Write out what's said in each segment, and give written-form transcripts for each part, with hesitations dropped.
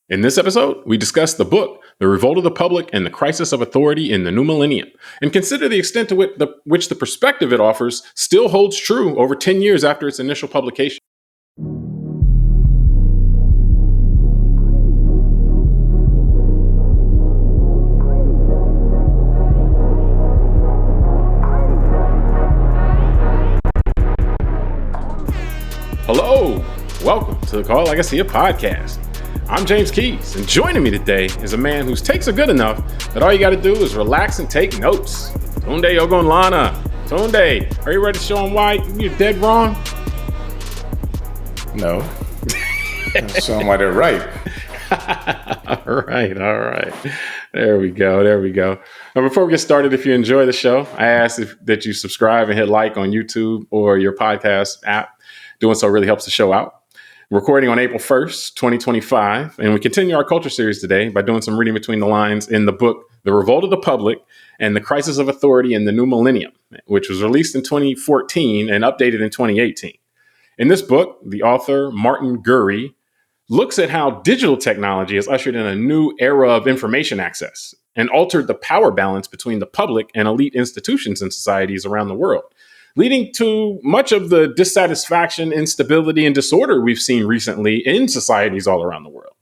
In this episode, we discuss the book, The Revolt of the Public and the Crisis of Authority in the New Millennium, and consider the extent to which the perspective it offers still holds true over 10 years after its initial publication. Hello, welcome to the Call Like I See a podcast. I'm James Keys, and joining me today is a man whose takes are good enough that all you got to do is relax and take notes. Tunde Ogunlana. Tunde, are you ready to show him why you're dead wrong? No. Show them why they're right. All right. There we go. Now, before we get started, if you enjoy the show, I ask that you subscribe and hit like on YouTube or your podcast app. Doing so really helps the show out. Recording on April 1st, 2025, and we continue our culture series today by doing some reading between the lines in the book, The Revolt of the Public and the Crisis of Authority in the New Millennium, which was released in 2014 and updated in 2018. In this book, the author, Martin Gurri, looks at how digital technology has ushered in a new era of information access and altered the power balance between the public and elite institutions and societies around the world, leading to much of the dissatisfaction, instability, and disorder we've seen recently in societies all around the world.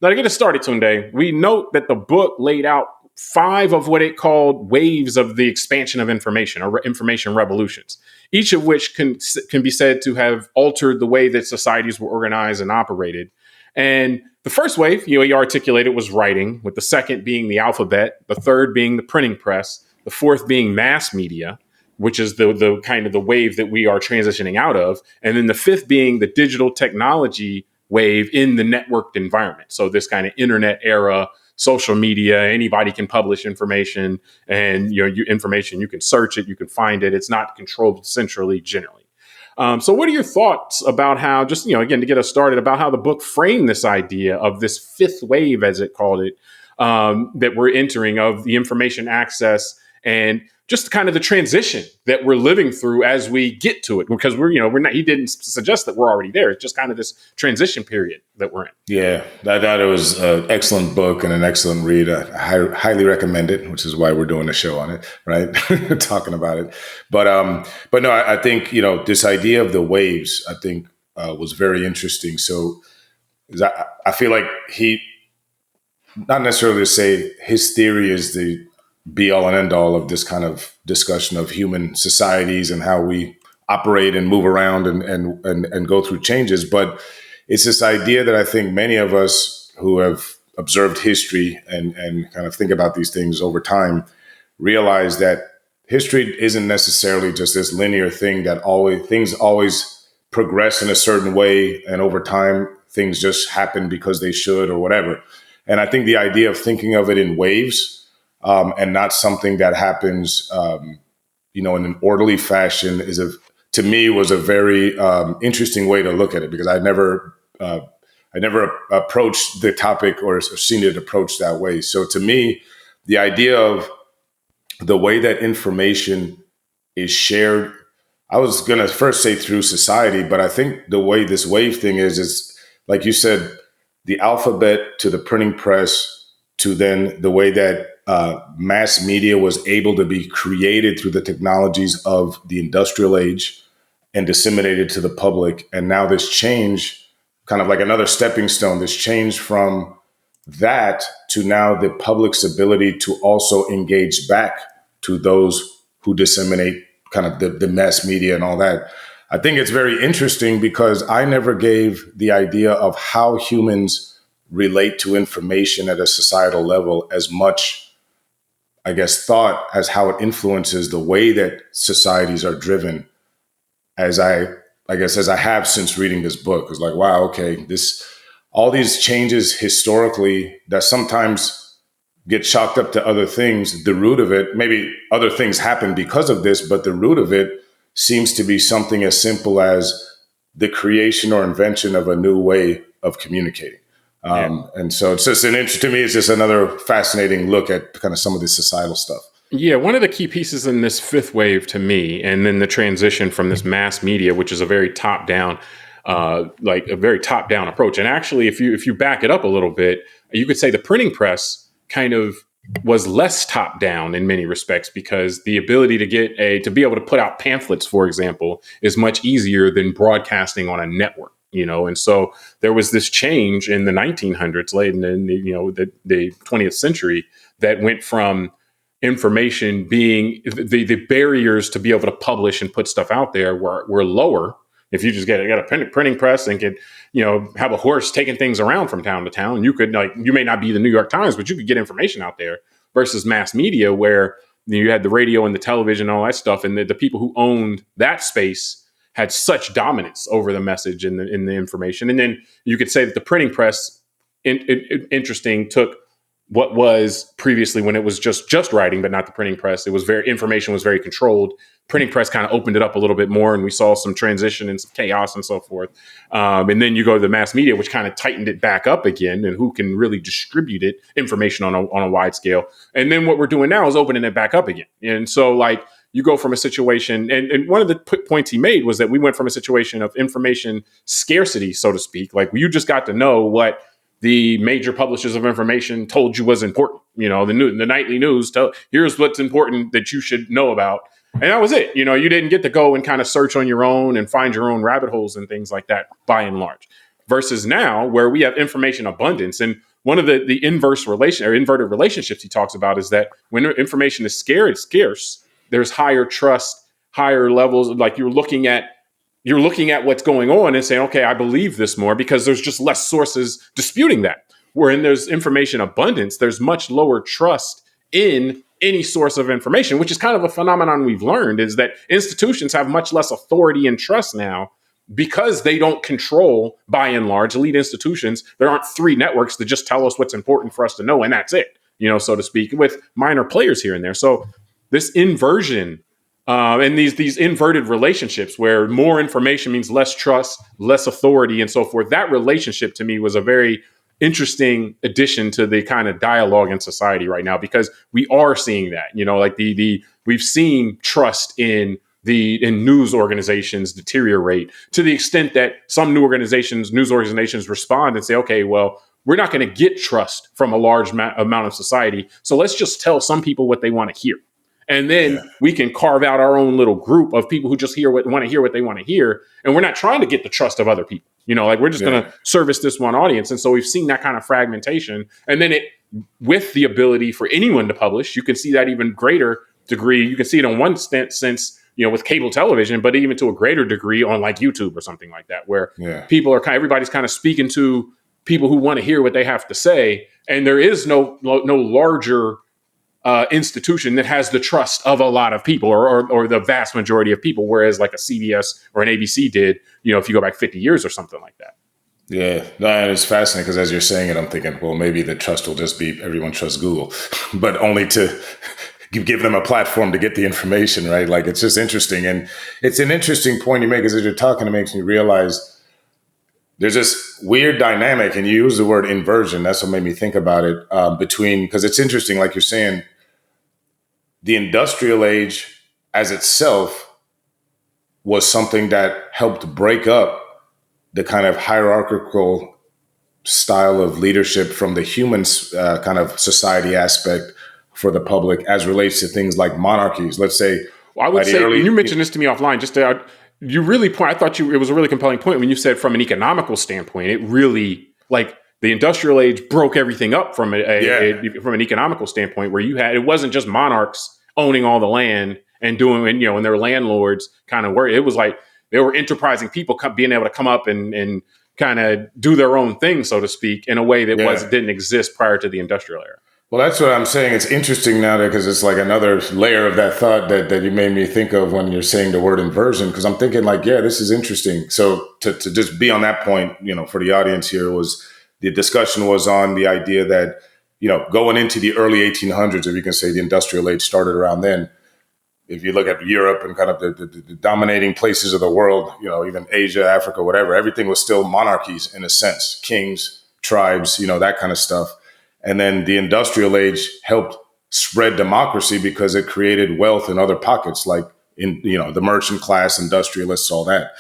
Now, to get us started, Tunde, we note that the book laid out 5 of what it called waves of the expansion of information, or information revolutions, each of which can be said to have altered the way that societies were organized and operated. And the first wave, you articulated, was writing, with the second being the alphabet, the third being the printing press, the fourth being mass media, which is the kind of the wave that we are transitioning out of. And then the fifth being the digital technology wave in the networked environment. So this kind of internet era, social media, anybody can publish information, and information, you can search it, you can find it. It's not controlled centrally generally. So what are your thoughts about how, just, again, to get us started, about how the book framed this idea of this fifth wave, as it called it, that we're entering, of the information access and just kind of the transition that we're living through as we get to it, because we're not, he didn't suggest that we're already there. It's just kind of this transition period that we're in. Yeah, I thought it was an excellent book and an excellent read. I highly recommend it, which is why we're doing a show on it, right? Talking about it. But no, I think, this idea of the waves, I think was very interesting. So I feel like he, not necessarily to say his theory is the be all and end all of this kind of discussion of human societies and how we operate and move around and go through changes. But it's this idea that I think many of us who have observed history and kind of think about these things over time realize that history isn't necessarily just this linear thing that things always progress in a certain way, and over time things just happen because they should or whatever. And I think the idea of thinking of it in waves, and not something that happens, in an orderly fashion, to me was a very interesting way to look at it, because I never approached the topic or seen it approached that way. So to me, the idea of the way that information is shared, I was going to first say through society, but I think the way this wave thing is like you said, the alphabet to the printing press to then the way that mass media was able to be created through the technologies of the industrial age and disseminated to the public. And now this change, kind of like another stepping stone, this change from that to now the public's ability to also engage back to those who disseminate kind of the mass media and all that. I think it's very interesting, because I never gave the idea of how humans relate to information at a societal level as much, I guess, thought as how it influences the way that societies are driven, as I have since reading this book. It's like, wow, okay, all these changes historically that sometimes get chalked up to other things, the root of it, maybe other things happen because of this, but the root of it seems to be something as simple as the creation or invention of a new way of communicating. And so it's just to me, it's just another fascinating look at kind of some of this societal stuff. Yeah, one of the key pieces in this fifth wave to me, and then the transition from this mass media, which is a very top-down like a very top down approach. And actually, if you back it up a little bit, you could say the printing press kind of was less top down in many respects, because the ability to be able to put out pamphlets, for example, is much easier than broadcasting on a network. And so there was this change in the 1900s, late in the 20th century, that went from information being the barriers to be able to publish and put stuff out there were lower. If you just got a printing press and could, have a horse taking things around from town to town, you could, you may not be the New York Times, but you could get information out there, versus mass media, where you had the radio and the television and all that stuff. And the people who owned that space had such dominance over the message and the information. And then you could say that the printing press, interesting, took what was previously, when it was just writing, but not the printing press. It was information was very controlled. Printing press kind of opened it up a little bit more, and we saw some transition and some chaos and so forth. And then you go to the mass media, which kind of tightened it back up again, and who can really distribute it, information on a wide scale. And then what we're doing now is opening it back up again. And so, you go from a situation, and one of the points he made was that we went from a situation of information scarcity, so to speak. Like, you just got to know what the major publishers of information told you was important. The nightly news here's what's important that you should know about. And that was it. You didn't get to go and kind of search on your own and find your own rabbit holes and things like that, by and large. Versus now, where we have information abundance. And one of the inverted relationships he talks about is that when information is scarce, there's higher trust, higher levels. Like, you're looking at what's going on and saying, okay, I believe this more, because there's just less sources disputing that. Wherein there's information abundance, there's much lower trust in any source of information, which is kind of a phenomenon we've learned, is that institutions have much less authority and trust now, because they don't control, by and large, elite institutions. There aren't three networks that just tell us what's important for us to know, and that's it, so to speak, with minor players here and there. So this inversion, and these inverted relationships, where more information means less trust, less authority, and so forth. That relationship, to me, was a very interesting addition to the kind of dialogue in society right now, because we are seeing that. We've seen trust in news organizations deteriorate, to the extent that some news organizations respond and say, okay, well, we're not going to get trust from a large amount of society, so let's just tell some people what they want to hear. And then we can carve out our own little group of people who just want to hear what they want to hear. And we're not trying to get the trust of other people. We're just going to service this one audience. And so we've seen that kind of fragmentation. And then with the ability for anyone to publish, you can see that even greater degree. You can see it in one sense, with cable television, but even to a greater degree on like YouTube or something like that, where everybody's kind of speaking to people who want to hear what they have to say. And there is no larger institution that has the trust of a lot of people, or the vast majority of people, whereas like a CBS or an ABC did, if you go back 50 years or something like that. Yeah, no, and it's fascinating, because as you're saying it, I'm thinking, well, maybe the trust will just be everyone trusts Google, but only to give them a platform to get the information, right? Like, it's just interesting. And it's an interesting point you make, because as you're talking, it makes me realize there's this weird dynamic, and you use the word inversion. That's what made me think about it, because it's interesting, like you're saying, the industrial age as itself was something that helped break up the kind of hierarchical style of leadership from the human kind of society aspect for the public, as relates to things like monarchies. Let's say, I would say, and you mentioned this to me offline, I thought it was a really compelling point when you said, from an economical standpoint, it really, like, the industrial age broke everything up from from an economical standpoint, where it wasn't just monarchs owning all the land and doing, and their landlords kind of were. It was like they were enterprising people being able to come up and kind of do their own thing, so to speak, in a way that didn't exist prior to the industrial era. Well, that's what I'm saying. It's interesting now, because it's like another layer of that thought that you made me think of when you're saying the word inversion, because I'm thinking like, this is interesting. So to just be on that point, for the audience here, the discussion was on the idea that, going into the early 1800s, if you can say the industrial age started around then. If you look at Europe and kind of the dominating places of the world, even Asia, Africa, whatever, everything was still monarchies in a sense, kings, tribes, that kind of stuff. And then the industrial age helped spread democracy, because it created wealth in other pockets, like in, the merchant class, industrialists, all that.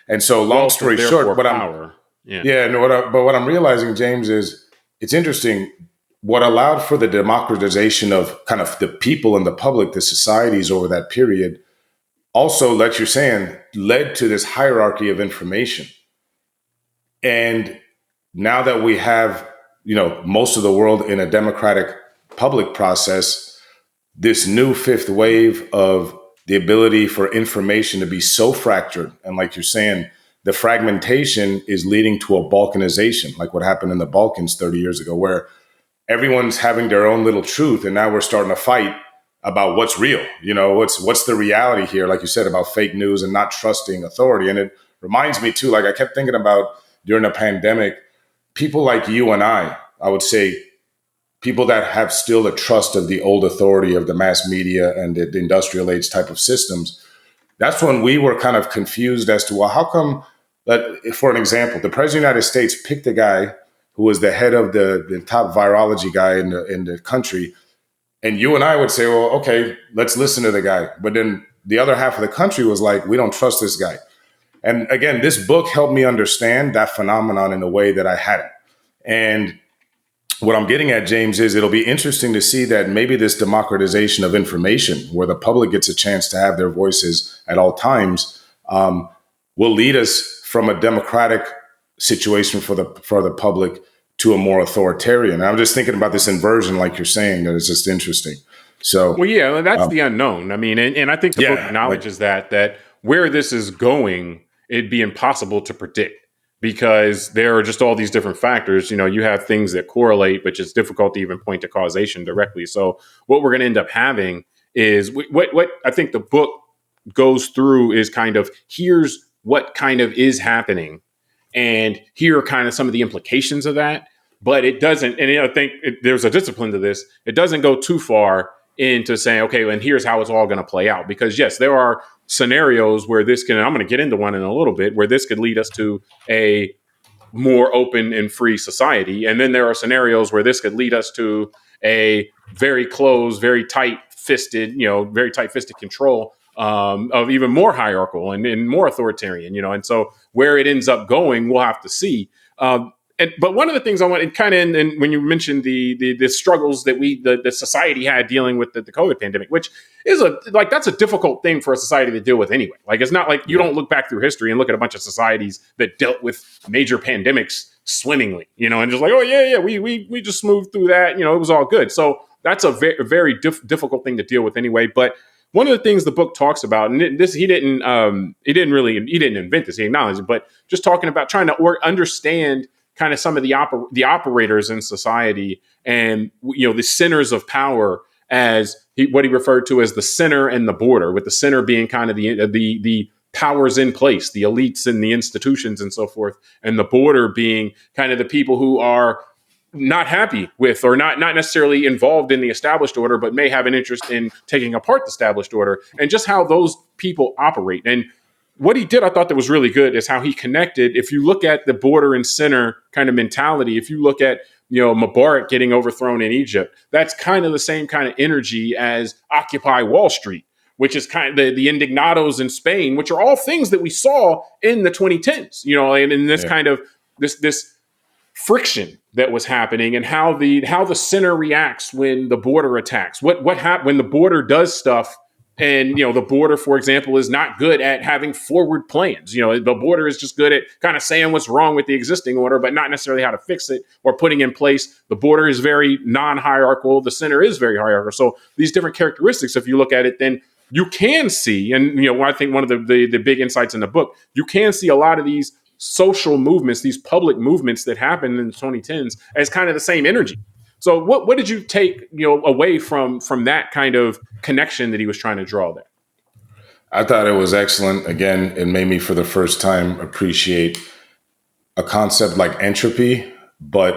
And so, long Wealth and story therefore short, power. Yeah. yeah, no, but what I'm realizing, James, is it's interesting. What allowed for the democratization of kind of the people and the public, the societies over that period, also, like you're saying, led to this hierarchy of information. And now that we have, most of the world in a democratic public process, this new fifth wave of the ability for information to be so fractured. And like you're saying, the fragmentation is leading to a balkanization, like what happened in the Balkans 30 years ago, where everyone's having their own little truth. And now we're starting to fight about what's real. What's the reality here, like you said, about fake news and not trusting authority. And it reminds me too, like I kept thinking about during the pandemic, people like you and I would say, people that have still a trust of the old authority of the mass media and the industrial age type of systems. That's when we were kind of confused as to, well, how come that, for an example, the president of the United States picked a guy who was the head of the top virology guy in the country. And you and I would say, well, okay, let's listen to the guy. But then the other half of the country was like, we don't trust this guy. And again, this book helped me understand that phenomenon in a way that I hadn't. And what I'm getting at, James, is it'll be interesting to see that maybe this democratization of information, where the public gets a chance to have their voices at all times, will lead us from a democratic situation for the public to a more authoritarian. And I'm just thinking about this inversion, like you're saying, that is just interesting. So, well, yeah, that's the unknown. I mean, and I think the book acknowledges that where this is going, it'd be impossible to predict, because there are just all these different factors. You have things that correlate, but it's difficult to even point to causation directly. So what we're going to end up having is what I think the book goes through is kind of, here's what kind of is happening, and here are kind of some of the implications of that. But it doesn't, and I think there's a discipline to this. It doesn't go too far into saying, okay, and here's how it's all going to play out. Because yes, there are scenarios where this can, and I'm going to get into one in a little bit, where this could lead us to a more open and free society. And then there are scenarios where this could lead us to a very closed, very tight-fisted control of even more hierarchical and more authoritarian, and so where it ends up going, we'll have to see. But one of the things I want, and kind of, and when you mentioned the struggles that the society had dealing with the COVID pandemic, which is that's a difficult thing for a society to deal with anyway. Like, it's not like you don't look back through history and look at a bunch of societies that dealt with major pandemics swimmingly, and just like, oh yeah, we just moved through that, it was all good. So that's a very, very difficult thing to deal with anyway. But one of the things the book talks about, and this he didn't invent this, he acknowledged it, but just talking about trying to understand kind of some of the operators in society, and the centers of power, as what he referred to as the center and the border, with the center being kind of the powers in place, the elites and the institutions and so forth, and the border being kind of the people who are not happy with, or not necessarily involved in the established order, but may have an interest in taking apart the established order, and just how those people operate. And what he did, I thought that was really good, is how he connected. If you look at the border and center kind of mentality, if you look at, Mubarak getting overthrown in Egypt, that's kind of the same kind of energy as Occupy Wall Street, which is kind of the indignados in Spain, which are all things that we saw in the 2010s, and in this kind of this friction that was happening, and how the center reacts when the border attacks. What happens when the border does stuff. And, the border, for example, is not good at having forward plans. The border is just good at kind of saying what's wrong with the existing order, but not necessarily how to fix it or putting in place. The border is very non-hierarchical. The center is very hierarchical. So these different characteristics, if you look at it, then you can see, and, I think one of the big insights in the book, you can see a lot of these social movements, these public movements that happened in the 2010s as kind of the same energy. So what did you take, away from that kind of connection that he was trying to draw there? I thought it was excellent. Again, it made me for the first time appreciate a concept like entropy, but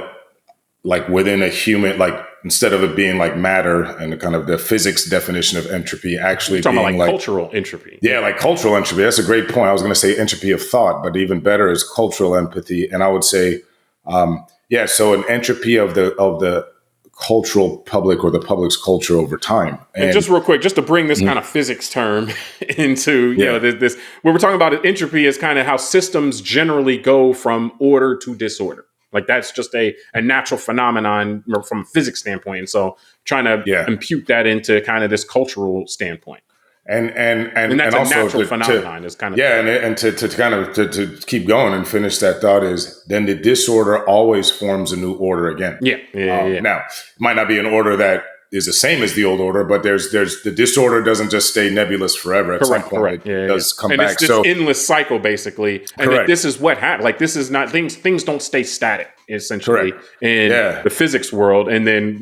like within a human, like instead of it being like matter and the kind of the physics definition of entropy, actually being about like cultural entropy. Yeah, like cultural entropy. That's a great point. I was going to say entropy of thought, but even better is cultural empathy. And I would say, so an entropy of the cultural public or the public's culture over time. And just real quick, just to bring this kind of physics term into, this, what we're talking about entropy is kind of how systems generally go from order to disorder. Like that's just a natural phenomenon from a physics standpoint. And so trying to impute that into kind of this cultural standpoint. And that's also a natural phenomenon. Is kind of and to keep going and finish that thought is then the disorder always forms a new order again. Now it might not be an order that is the same as the old order, but there's the disorder doesn't just stay nebulous forever. At some point, it does come back. It's this endless cycle, basically. And this is what happens. Like this is not things don't stay static, essentially, in the physics world. And then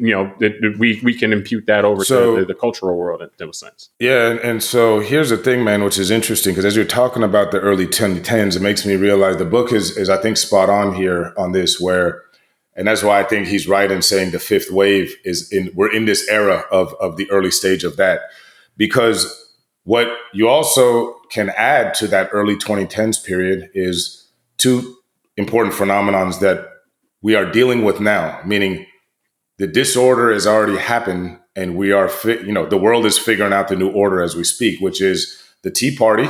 we can impute that over to the cultural world in a sense. Yeah, and so here's the thing, man, which is interesting because as you're talking about the early 2010s, it makes me realize the book is I think spot on here on this where. And that's why I think he's right in saying the fifth wave we're in this era of the early stage of that, because what you also can add to that early 2010s period is two important phenomenons that we are dealing with now, meaning the disorder has already happened and we are, the world is figuring out the new order as we speak, which is the Tea Party,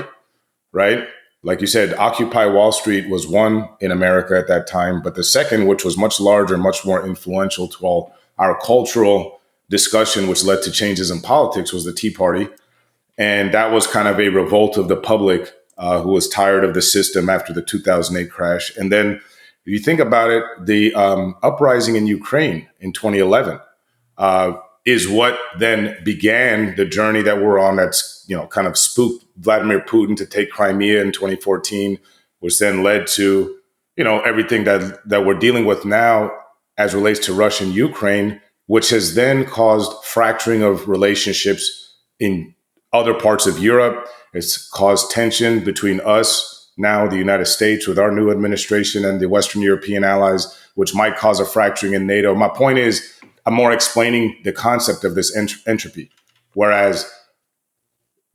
right? Like you said, Occupy Wall Street was one in America at that time. But the second, which was much larger, much more influential to all our cultural discussion, which led to changes in politics, was the Tea Party. And that was kind of a revolt of the public who was tired of the system after the 2008 crash. And then if you think about it, the uprising in Ukraine in 2011 is what then began the journey that we're on that's, kind of spooked Vladimir Putin to take Crimea in 2014, which then led to, everything that we're dealing with now as relates to Russia and Ukraine, which has then caused fracturing of relationships in other parts of Europe. It's caused tension between us, now the United States, with our new administration and the Western European allies, which might cause a fracturing in NATO. My point is, I'm more explaining the concept of this entropy, whereas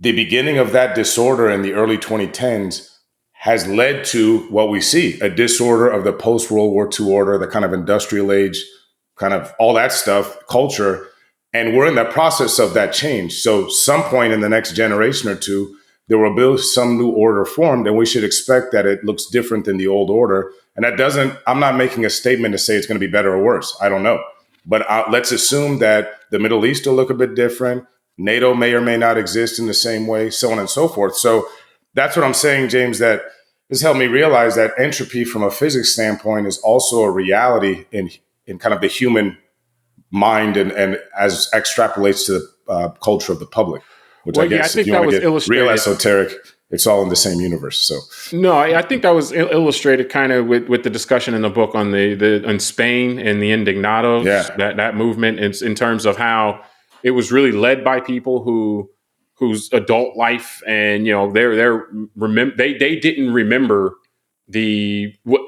the beginning of that disorder in the early 2010s has led to what we see, a disorder of the post-World War II order, the kind of industrial age, kind of all that stuff, culture. And we're in the process of that change. So some point in the next generation or two, there will be some new order formed, and we should expect that it looks different than the old order. And I'm not making a statement to say it's going to be better or worse. I don't know. But let's assume that the Middle East will look a bit different. NATO may or may not exist in the same way, so on and so forth. So that's what I'm saying, James, that this helped me realize that entropy from a physics standpoint is also a reality in kind of the human mind and as extrapolates to the culture of the public, which I guess if you want to get real esoteric, it's all in the same universe. So no, I think that was illustrated kind of with the discussion in the book on on Spain and the Indignados, that movement in terms of how it was really led by people whose adult life and they didn't remember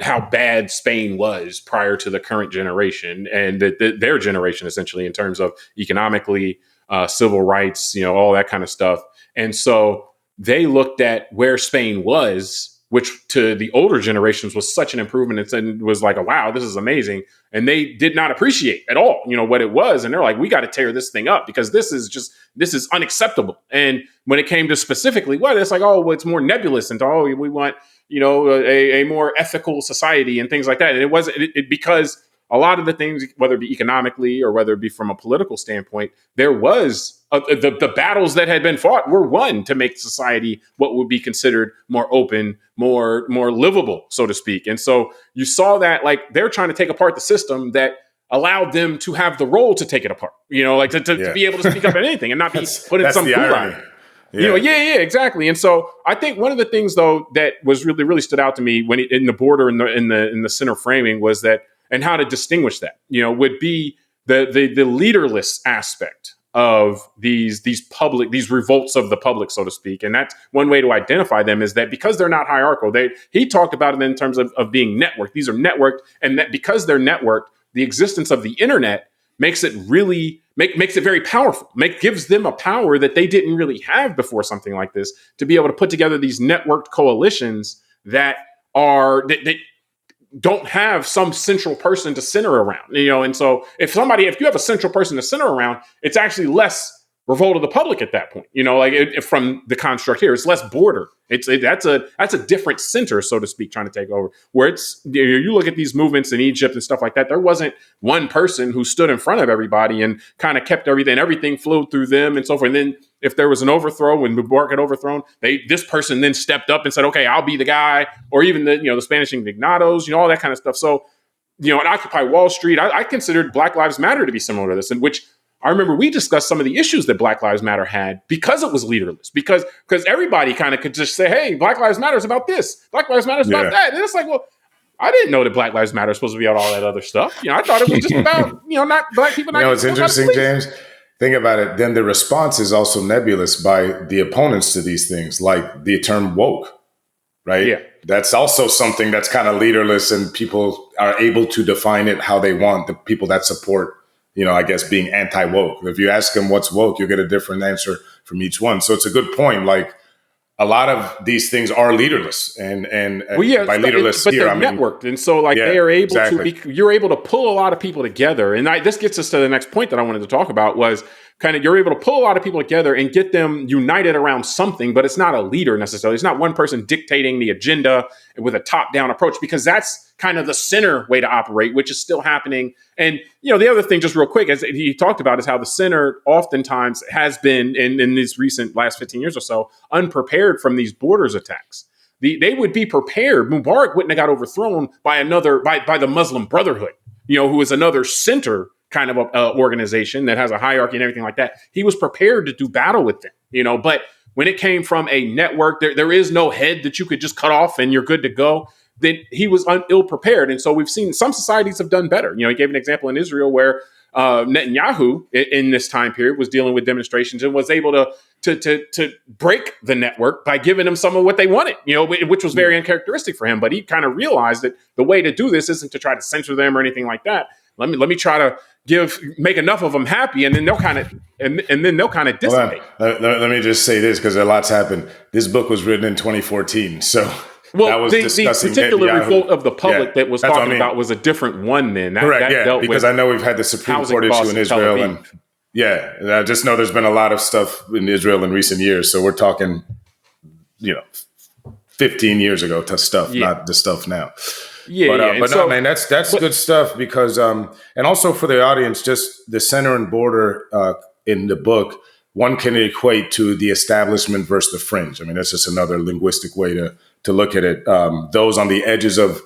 how bad Spain was prior to the current generation and their generation essentially in terms of economically, civil rights, all that kind of stuff. And so they looked at where Spain was, which to the older generations was such an improvement and was like, wow, this is amazing. And they did not appreciate at all, what it was. And they're like, we got to tear this thing up because this is unacceptable. And when it came to specifically, it's like, it's more nebulous and we want, a more ethical society and things like that. And it wasn't because a lot of the things, whether it be economically or whether it be from a political standpoint, there was the battles that had been fought were won to make society what would be considered more open, more livable, so to speak. And so you saw that like they're trying to take apart the system that allowed them to have the role to take it apart, to be able to speak up at anything and not be put in some gulag. Exactly. And so I think one of the things though that was really stood out to me when in the border in the center framing was that, and how to distinguish that, would be the leaderless aspect of these revolts of the public, so to speak. And that's one way to identify them is that because they're not hierarchical, he talked about it in terms of being networked. These are networked, and that because they're networked, the existence of the internet makes it really makes it very powerful. Gives them a power that they didn't really have before something like this, to be able to put together these networked coalitions that are don't have some central person to center around, and so if you have a central person to center around, it's actually less revolt of the public at that point, from the construct here, it's less border. That's a different center, so to speak, trying to take over. Where it's, you look at these movements in Egypt and stuff like that, there wasn't one person who stood in front of everybody and kind of kept everything flowed through them and so forth. And then if there was an overthrow, when Mubarak had overthrown, this person then stepped up and said, okay, I'll be the guy. Or even the Spanish indignados, all that kind of stuff. So, at Occupy Wall Street, I considered Black Lives Matter to be similar to this, in which I remember we discussed some of the issues that Black Lives Matter had because it was leaderless, because everybody kind of could just say, hey, Black Lives Matter is about this. Black Lives Matter is about that. And it's like, well, I didn't know that Black Lives Matter is supposed to be about all that other stuff. I thought it was just about, not Black people. It's interesting, James. Think about it. Then the response is also nebulous by the opponents to these things, like the term woke, right? Yeah. That's also something that's kind of leaderless, and people are able to define it how they want. The people that support, I guess, being anti-woke. If you ask them what's woke, you'll get a different answer from each one. So it's a good point. Like, a lot of these things are leaderless, and by leaderless, but they're networked, and so they are able to. You're able to pull a lot of people together, and this gets us to the next point that I wanted to talk about was kind of you're able to pull a lot of people together and get them united around something, but it's not a leader necessarily. It's not one person dictating the agenda with a top-down approach, because that's kind of the center way to operate, which is still happening. And, the other thing, just real quick, as he talked about, is how the center oftentimes has been in these recent last 15 years or so, unprepared from these borders attacks. They would be prepared. Mubarak wouldn't have got overthrown by the Muslim Brotherhood, who is another center kind of organization that has a hierarchy and everything like that. He was prepared to do battle with them, but when it came from a network, there is no head that you could just cut off and you're good to go. Then he was ill prepared. And so we've seen some societies have done better. He gave an example in Israel where Netanyahu in this time period was dealing with demonstrations and was able to break the network by giving them some of what they wanted, which was very uncharacteristic for him. But he kind of realized that the way to do this isn't to try to censor them or anything like that. Let me try to make enough of them happy, and then they'll kind of dissipate. Let me just say this, because a lot's happened. This book was written in 2014, so. Well, the particular revolt of the public that was talking about was a different one then. Correct, because I know we've had the Supreme Court issue in Israel. And I just know there's been a lot of stuff in Israel in recent years. So we're talking, 15 years ago to stuff, not the stuff now. That's good stuff, because, and also for the audience, just the center and border in the book, one can equate to the establishment versus the fringe. I mean, that's just another linguistic way to look at it. Those on the edges of,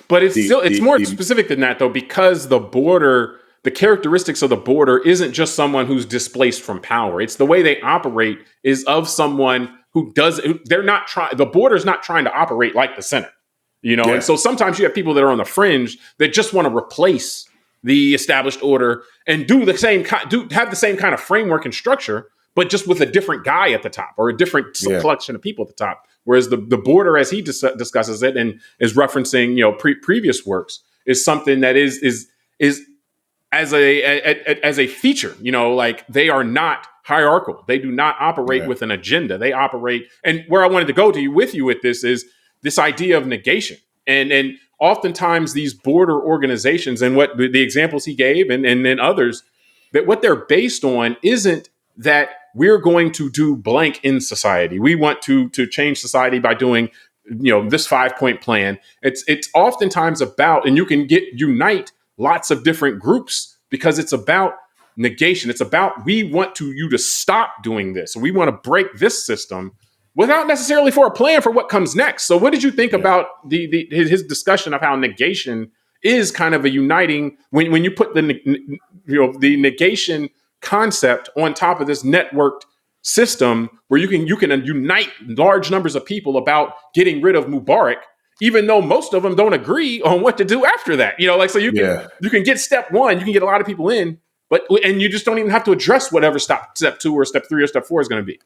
but it's more specific than that, though, because the border, the characteristics of the border isn't just someone who's displaced from power. It's the way they operate is of someone the border's not trying to operate like the center, And so sometimes you have people that are on the fringe that just want to replace the established order and have the same kind of framework and structure, but just with a different guy at the top or a different collection of people at the top. Whereas the border, as he discusses it and is referencing, previous works, is something that is as a feature, like they are not hierarchical. They do not operate with an agenda. They operate, and where I wanted to go with you with this is this idea of negation. And oftentimes these border organizations and what the examples he gave and then others, that what they're based on isn't that we're going to do blank in society. We want to change society by doing, this 5-point plan. It's oftentimes about, and you can unite lots of different groups because it's about negation. It's about, we want you to stop doing this. We want to break this system without necessarily for a plan for what comes next. So what did you think about his discussion of how negation is kind of a uniting, when you put the negation concept on top of this networked system where you can unite large numbers of people about getting rid of Mubarak, even though most of them don't agree on what to do after that. So you can get step one, you can get a lot of people in, and you just don't even have to address whatever step 2 or step 3 or step 4 is going to be.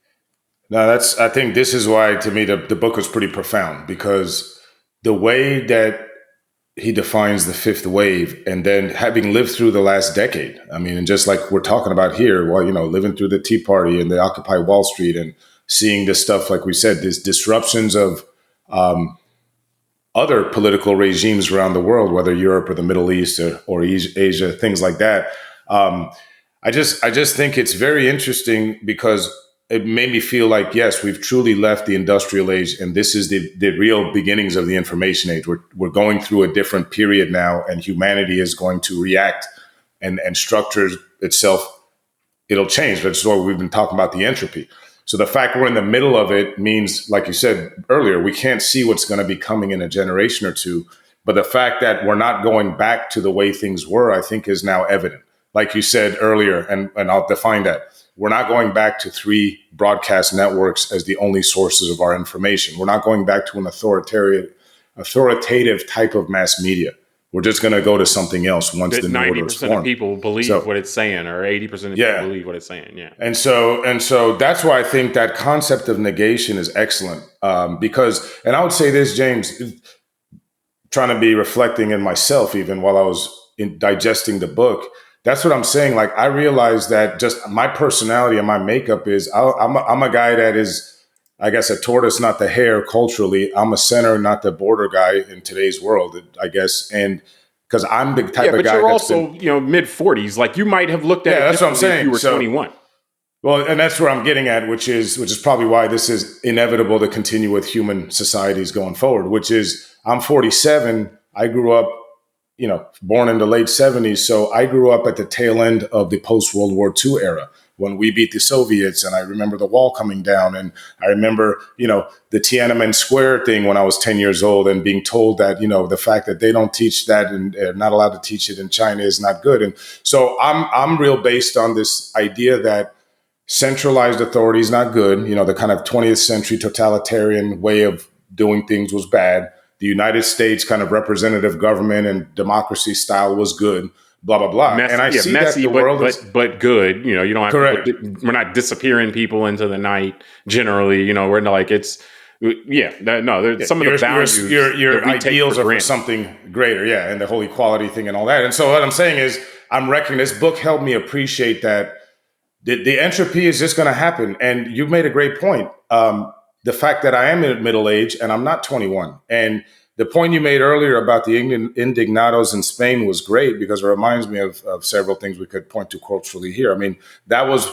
No, I think this is why, to me, the book was pretty profound, because the way that he defines the fifth wave, and then having lived through the last decade, I mean, and just like we're talking about here, living through the Tea Party and the Occupy Wall Street and seeing this stuff, like we said, these disruptions of other political regimes around the world, whether Europe or the Middle East or Asia, things like that. I just think it's very interesting because it made me feel like, yes, we've truly left the industrial age, and this is the real beginnings of the information age. We're going through a different period now, and humanity is going to react and structure itself. It'll change. That's why we've been talking about the entropy. So the fact we're in the middle of it means, like you said earlier, we can't see what's going to be coming in a generation or two. But the fact that we're not going back to the way things were, I think, is now evident. Like you said earlier, and I'll define that. We're not going back to 3 broadcast networks as the only sources of our information. We're not going back to an authoritative type of mass media. We're just going to go to something else once the new order is 90% formed. of people believe what it's saying, or 80% of people believe what it's saying. Yeah. And so that's why I think that concept of negation is excellent. Because, and I would say this, James, trying to be reflecting in myself, even while I was digesting the book, that's what I'm saying. Like, I realized that just my personality and my makeup is, I'm a guy that is, I guess, a tortoise, not the hare culturally. I'm a center, not the border guy in today's world, I guess. And because I'm the type of guy. But you're also, mid 40s. Like, you might have looked at it that's what I'm saying. If you were 21. Well, and that's where I'm getting at, which is probably why this is inevitable to continue with human societies going forward, which is I'm 47. I grew up, born in the late 70s. So I grew up at the tail end of the post-World War II era when we beat the Soviets. And I remember the wall coming down. And I remember, the Tiananmen Square thing when I was 10 years old and being told that, the fact that they don't teach that and are not allowed to teach it in China is not good. And so I'm real based on this idea that centralized authority is not good. The kind of 20th century totalitarian way of doing things was bad. The United States kind of representative government and democracy style was good, blah, blah, blah. Messy, and I see messy, that the world is but good. You don't have correct. We're not disappearing people into the night. Generally, we're like there's some of the values. Your ideals are for something greater, and the whole equality thing and all that. And so what I'm saying is, I'm reckoning this book helped me appreciate that the entropy is just going to happen. And you made a great point. The fact that I am in middle age and I'm not 21. And the point you made earlier about the indignados in Spain was great because it reminds me of several things we could point to culturally here. I mean, that was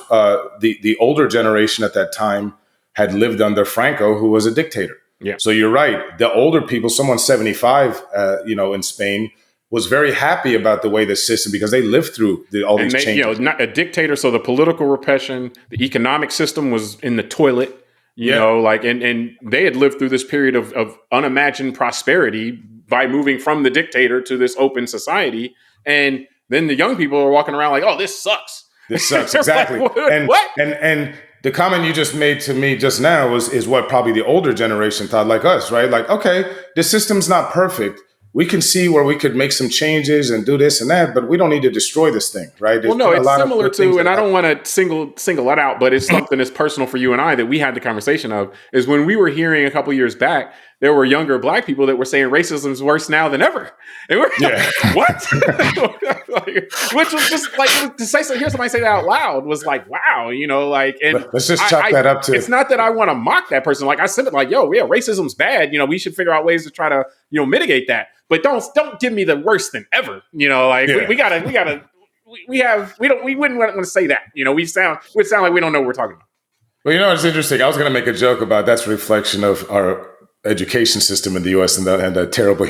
the older generation at that time had lived under Franco, who was a dictator. Yeah. So you're right. The older people, someone 75, in Spain, was very happy about the way the system, because they lived through all these changes. Not a dictator. So the political repression, the economic system was in the toilet. And they had lived through this period of unimagined prosperity by moving from the dictator to this open society. And then the young people are walking around like, oh, this sucks. This sucks. Exactly. Like, what? And the comment you just made to me just now is what probably the older generation thought, like us, right? Like, okay, the system's not perfect. We can see where we could make some changes and do this and that, but we don't need to destroy this thing, right? Well, no, it's similar to, and I don't want to single that out, but it's something that's personal for you and I that we had the conversation of, is when we were hearing a couple years back, there were younger Black people that were saying racism is worse now than ever. And we're like, what? Which was just like, to say so, hear somebody say that out loud was like, wow, and let's just chalk that up to. It's not that I want to mock that person. Like I said, like, racism's bad. We should figure out ways to try to, mitigate that. But don't give me the worse than ever. We wouldn't want to say that. We sound like we don't know what we're talking about. Well, it's interesting. I was going to make a joke about that's a reflection of our education system in the U.S. and the terrible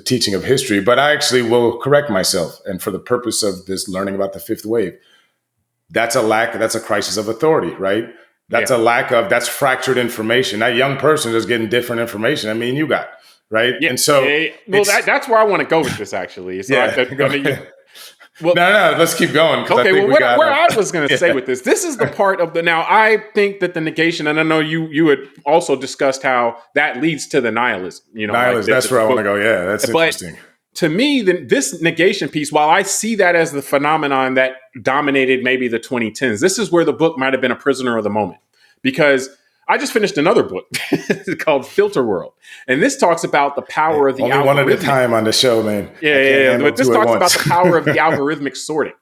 teaching of history. But I actually will correct myself. And for the purpose of this learning about the fifth wave, that's a crisis of authority, right? That's that's fractured information. That young person is getting different information than me and you got, right? Yeah. And so, that's where I want to go with this. Actually, it's let's keep going. Okay, where I was going to say with this is the part of now I think that the negation, and I know you had also discussed how that leads to the nihilism. Nihilism. That's where I want to go. Yeah, that's interesting. To me, this negation piece, while I see that as the phenomenon that dominated maybe the 2010s, this is where the book might have been a prisoner of the moment, because I just finished another book called Filter World. And this talks about the power of the algorithm. One at a time on the show, man. Yeah. But this talks about the power of the algorithmic sorting,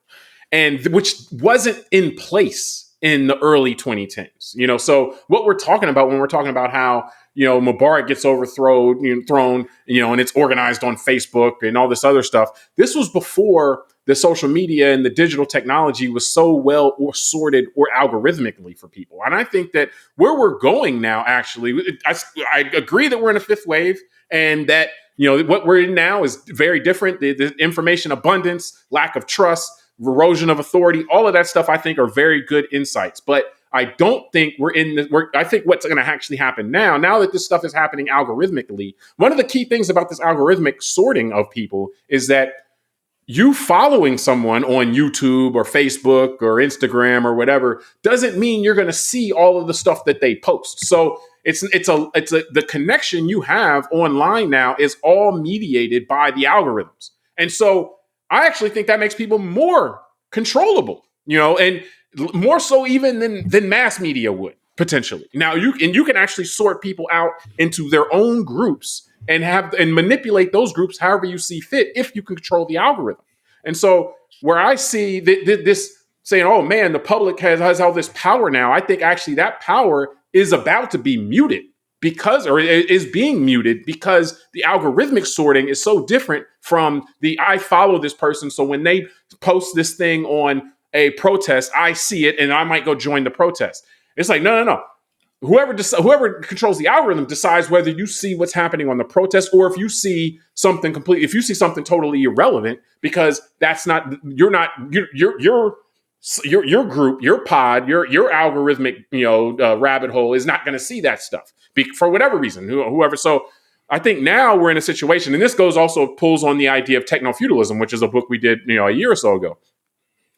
and which wasn't in place in the early 2010s. So what we're talking about when we're talking about how, Mubarak gets overthrown, and it's organized on Facebook and all this other stuff. This was before the social media and the digital technology was so well or sorted or algorithmically for people. And I think that where we're going now, actually, I agree that we're in a fifth wave and that, what we're in now is very different. The information abundance, lack of trust, erosion of authority, all of that stuff, I think are very good insights. But I don't think I think what's going to actually happen now that this stuff is happening algorithmically, one of the key things about this algorithmic sorting of people is that you following someone on YouTube or Facebook or Instagram or whatever doesn't mean you're going to see all of the stuff that they post. So the connection you have online now is all mediated by the algorithms. And so I actually think that makes people more controllable, and more so even than mass media would potentially. Now you can actually sort people out into their own groups and manipulate those groups however you see fit if you can control the algorithm. And so where I see this saying, oh man, the public has all this power now, I think actually that power is about to be muted is being muted because the algorithmic sorting is so different from I follow this person. So when they post this thing on a protest, I see it and I might go join the protest. It's like, no. Whoever controls the algorithm decides whether you see what's happening on the protest or if you see something totally irrelevant, because your group, your pod, your algorithmic, rabbit hole is not going to see that stuff for whatever reason, whoever. So I think now we're in a situation, and this pulls on the idea of techno-feudalism, which is a book we did, a year or so ago.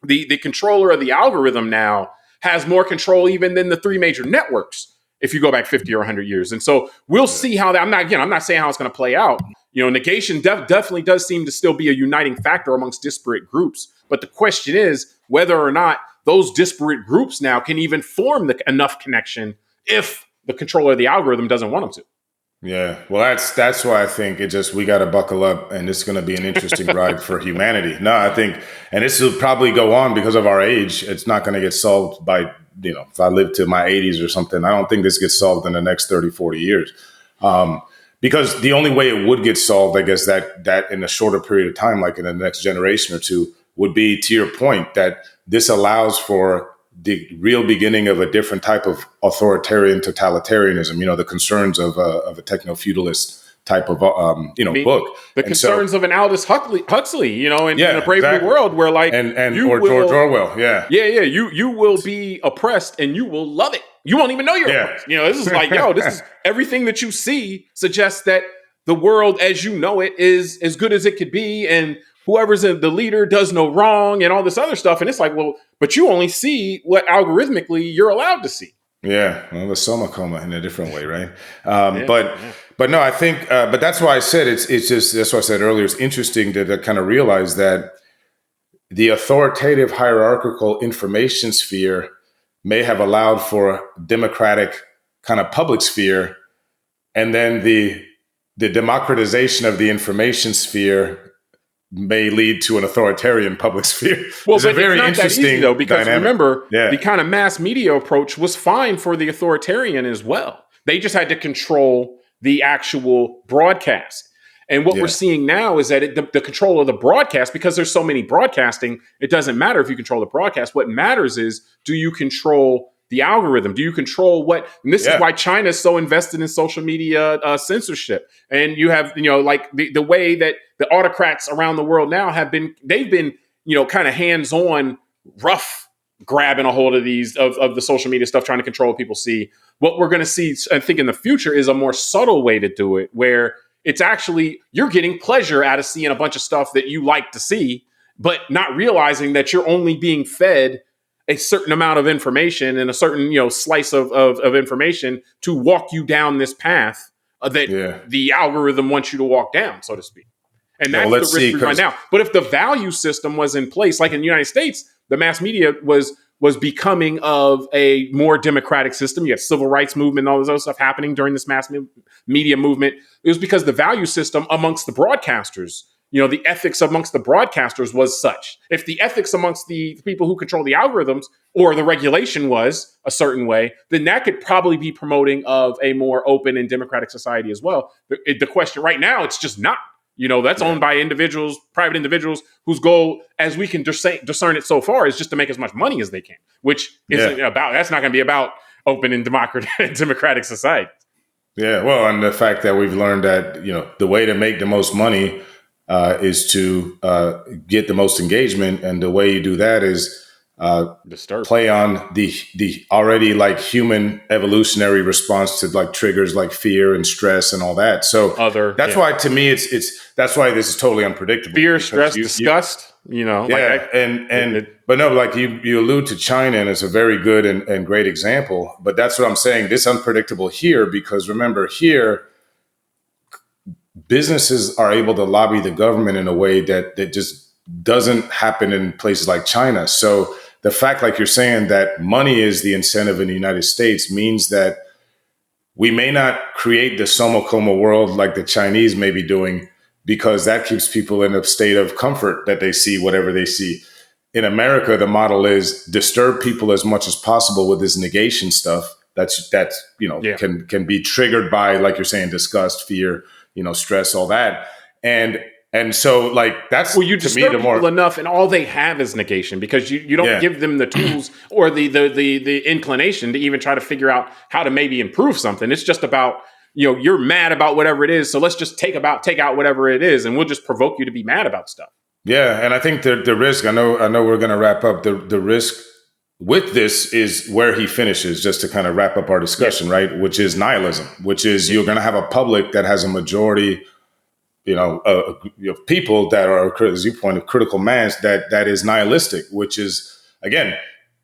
The controller of the algorithm now has more control even than the three major networks if you go back 50 or 100 years. And so we'll see how that, I'm not saying how it's going to play out. Negation definitely does seem to still be a uniting factor amongst disparate groups. But the question is whether or not those disparate groups now can even form enough connection if the controller of the algorithm doesn't want them to. Yeah, well, that's why I think we got to buckle up, and it's going to be an interesting ride for humanity. No, I think, and this will probably go on because of our age. It's not going to get solved by, if I live to my 80s or something. I don't think this gets solved in the next 30, 40 years. Because the only way it would get solved, I guess, that in a shorter period of time, like in the next generation or two, would be, to your point, that this allows for the real beginning of a different type of authoritarian totalitarianism, the concerns of a techno-feudalist type of, book. The concerns of an Aldous Huxley, in a Brave New World where George Orwell. Yeah. Yeah. You will be oppressed and you will love it. You won't even know you're oppressed. This is like, this is everything that you see suggests that the world as you know it is as good as it could be. And whoever's the leader does no wrong and all this other stuff. And it's like, well, but you only see what algorithmically you're allowed to see. Yeah. Well, the soma coma in a different way. Right. But no, I think, but that's why I said, it's just, that's what I said earlier. It's interesting to kind of realize that the authoritative hierarchical information sphere may have allowed for democratic kind of public sphere. And then the democratization of the information sphere may lead to an authoritarian public sphere. Well, it's very interesting that easy, though, because dynamic. Remember, the kind of mass media approach was fine for the authoritarian as well. They just had to control the actual broadcast. And what we're seeing now is that the control of the broadcast, because there's so many broadcasting, it doesn't matter if you control the broadcast. What matters is, do you control the algorithm? Do you control and this is why China is so invested in social media censorship. And you have, like the way that the autocrats around the world now they've been, kind of hands-on, rough grabbing a hold of of the social media stuff, trying to control what people see. What we're going to see, I think, in the future is a more subtle way to do it, where it's actually, you're getting pleasure out of seeing a bunch of stuff that you like to see, but not realizing that you're only being fed a certain amount of information and a certain, slice of information to walk you down this path that the algorithm wants you to walk down, so to speak. And that's the risk we run now. But if the value system was in place, like in the United States, the mass media was becoming of a more democratic system. You have civil rights movement and all this other stuff happening during this mass media movement. It was because the value system amongst the broadcasters the ethics amongst the broadcasters was such. If the ethics amongst the people who control the algorithms or the regulation was a certain way, then that could probably be promoting of a more open and democratic society as well. The question right now, it's just not. That's owned by individuals, private individuals, whose goal, as we can discern it so far, is just to make as much money as they can, which isn't about, that's not going to be about open and democratic society. Yeah, well, and the fact that we've learned that, the way to make the most money is to get the most engagement. And the way you do that is play on the already like human evolutionary response to like triggers like fear and stress and all that. So that's why, to me, that's why this is totally unpredictable. Fear, stress, disgust, but no, like you allude to China, and it's a very good and great example. But that's what I'm saying. This unpredictable here, because remember here, businesses are able to lobby the government in a way that just doesn't happen in places like China. So the fact, like you're saying, that money is the incentive in the United States means that we may not create the Somocoma world like the Chinese may be doing, because that keeps people in a state of comfort that they see whatever they see. In America, the model is disturb people as much as possible with this negation stuff can be triggered by, like you're saying, disgust, fear, stress, all that. And so, like, that's, you disturb people enough, and all they have is negation, because you don't give them the tools or the inclination to even try to figure out how to maybe improve something. It's just about, you're mad about whatever it is, so let's just take out whatever it is, and we'll just provoke you to be mad about stuff. Yeah, and I think the risk, I know we're going to wrap up, the risk with this is where he finishes, just to kind of wrap up our discussion, right? Which is nihilism, which is you're going to have a public that has a majority, people that are, as you pointed, critical mass that is nihilistic, which is, again,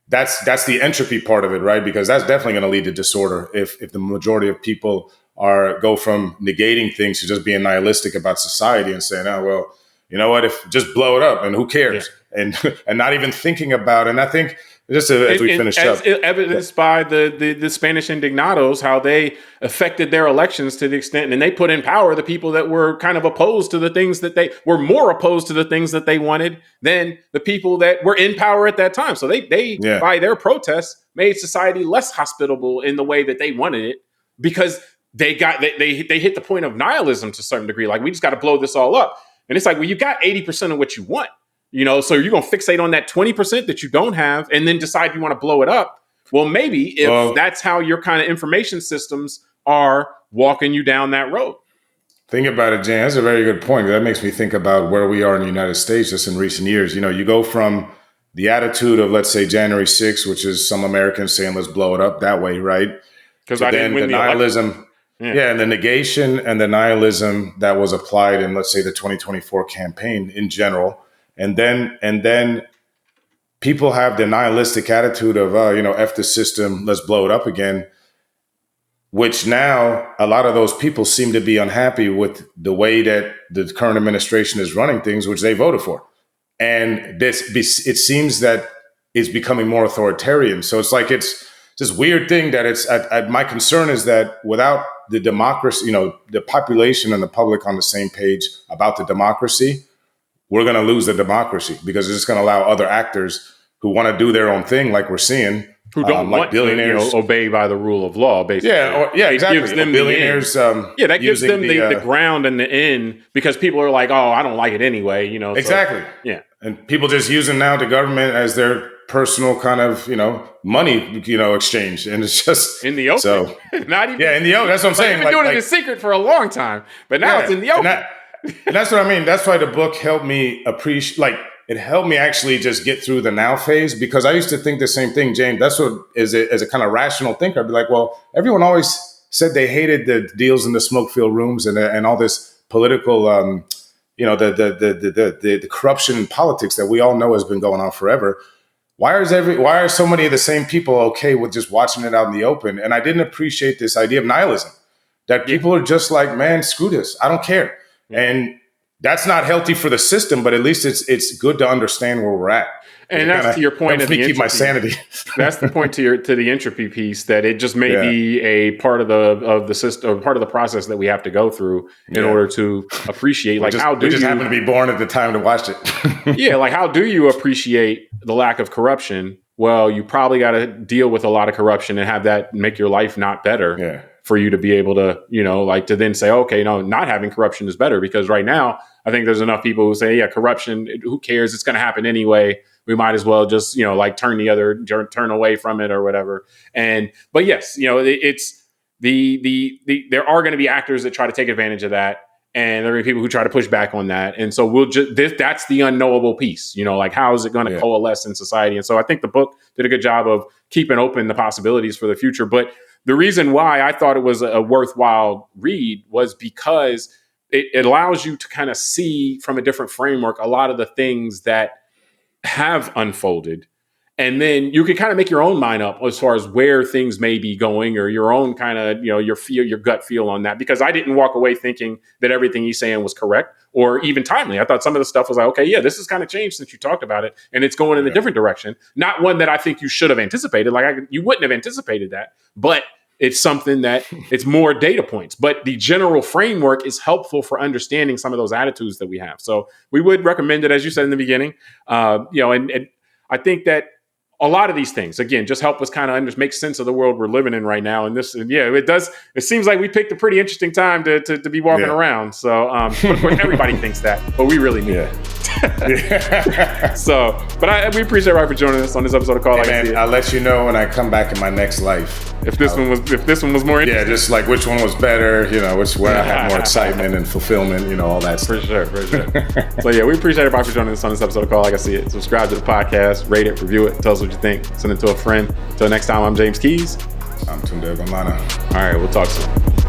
that's the entropy part of it, right? Because that's definitely going to lead to disorder if the majority of people go from negating things to just being nihilistic about society and saying, oh, well, you know what, if just blow it up and who cares, and not even thinking about it. And I think, just as we finish up, evidenced by the Spanish indignados, how they affected their elections to the extent, and they put in power the people that were kind of opposed to the things that they were more opposed to the things that they wanted than the people that were in power at that time. So they by their protests made society less hospitable in the way that they wanted it, because they hit the point of nihilism to a certain degree. Like, we just got to blow this all up. And it's like, well, you got 80% of what you want. So you're going to fixate on that 20% that you don't have and then decide you want to blow it up. Well, maybe if that's how your kind of information systems are walking you down that road. Think about it, Jan. That's a very good point. That makes me think about where we are in the United States just in recent years. You go from the attitude of, let's say, January 6th, which is some Americans saying, let's blow it up that way, right? Because I didn't win the nihilism. And the negation and the nihilism that was applied in, let's say, the 2024 campaign in general. And then people have the nihilistic attitude of, F the system, let's blow it up again, which now a lot of those people seem to be unhappy with the way that the current administration is running things, which they voted for. And it seems that it's becoming more authoritarian. So it's like, it's this weird thing that my concern is that without the democracy, the population and the public on the same page about the democracy, we're going to lose the democracy, because it's just going to allow other actors who want to do their own thing, like we're seeing, who don't want billionaires to obey by the rule of law, basically. Exactly. Gives them billionaires. That gives them the ground and the end, because people are like, oh, I don't like it anyway. Exactly. So, and people just using now the government as their personal kind of money exchange, and it's just in the open. So not even in the open. That's what I'm saying. They've been doing it in secret for a long time, but now it's in the open. And that's what I mean. That's why the book helped me appreciate, it helped me actually just get through the now phase, because I used to think the same thing, James. That's what, as a kind of rational thinker, I'd be like, well, everyone always said they hated the deals in the smoke-filled rooms and all this political, the corruption in politics that we all know has been going on forever. Why are so many of the same people okay with just watching it out in the open? And I didn't appreciate this idea of nihilism, that people are just like, man, screw this, I don't care. And That's not healthy for the system, but at least it's good to understand where we're at. And that's to your point of the keep my sanity. That's the point to the entropy piece, that it just may be a part of the system, or part of the process that we have to go through in order to appreciate. Like, how do you happen to be born at the time to watch it? Yeah, like, how do you appreciate the lack of corruption? Well, you probably got to deal with a lot of corruption and have that make your life not better for you to be able to, like, to then say, okay, no, not having corruption is better. Because right now, I think there's enough people who say, yeah, corruption, who cares? It's going to happen anyway. We might as well just, like, turn away from it or whatever. But yes, it's there are going to be actors that try to take advantage of that. And there are people who try to push back on that. And so that's the unknowable piece, like, how is it going to coalesce in society? And so I think the book did a good job of keeping open the possibilities for the future. But the reason why I thought it was a worthwhile read was because it allows you to kind of see from a different framework a lot of the things that have unfolded. And then you can kind of make your own mind up as far as where things may be going, or your own kind of, your gut feel on that. Because I didn't walk away thinking that everything he's saying was correct or even timely. I thought some of the stuff was like, okay, yeah, this has kind of changed since you talked about it, and it's going in a different direction. Not one that I think you should have anticipated. Like, you wouldn't have anticipated that, but it's something that it's more data points. But the general framework is helpful for understanding some of those attitudes that we have. So we would recommend it, as you said in the beginning, and I think that a lot of these things, again, just help us kind of make sense of the world we're living in right now. And it does. It seems like we picked a pretty interesting time to be walking around. So, of course, everybody thinks that, but we really need it. So, but we appreciate everybody for joining us on this episode of Call Like I See It. I'll let you know when I come back in my next life. If this one was more interesting. Yeah, just like which one was better, which one I have more excitement and fulfillment, all that stuff. For sure. So yeah, we appreciate everybody for joining us on this episode of Call Like I See It. Subscribe to the podcast, rate it, review it, tell us what you think, send it to a friend. Until next time, I'm James Keys. I'm Tunde Ogunlana. All right, we'll talk soon.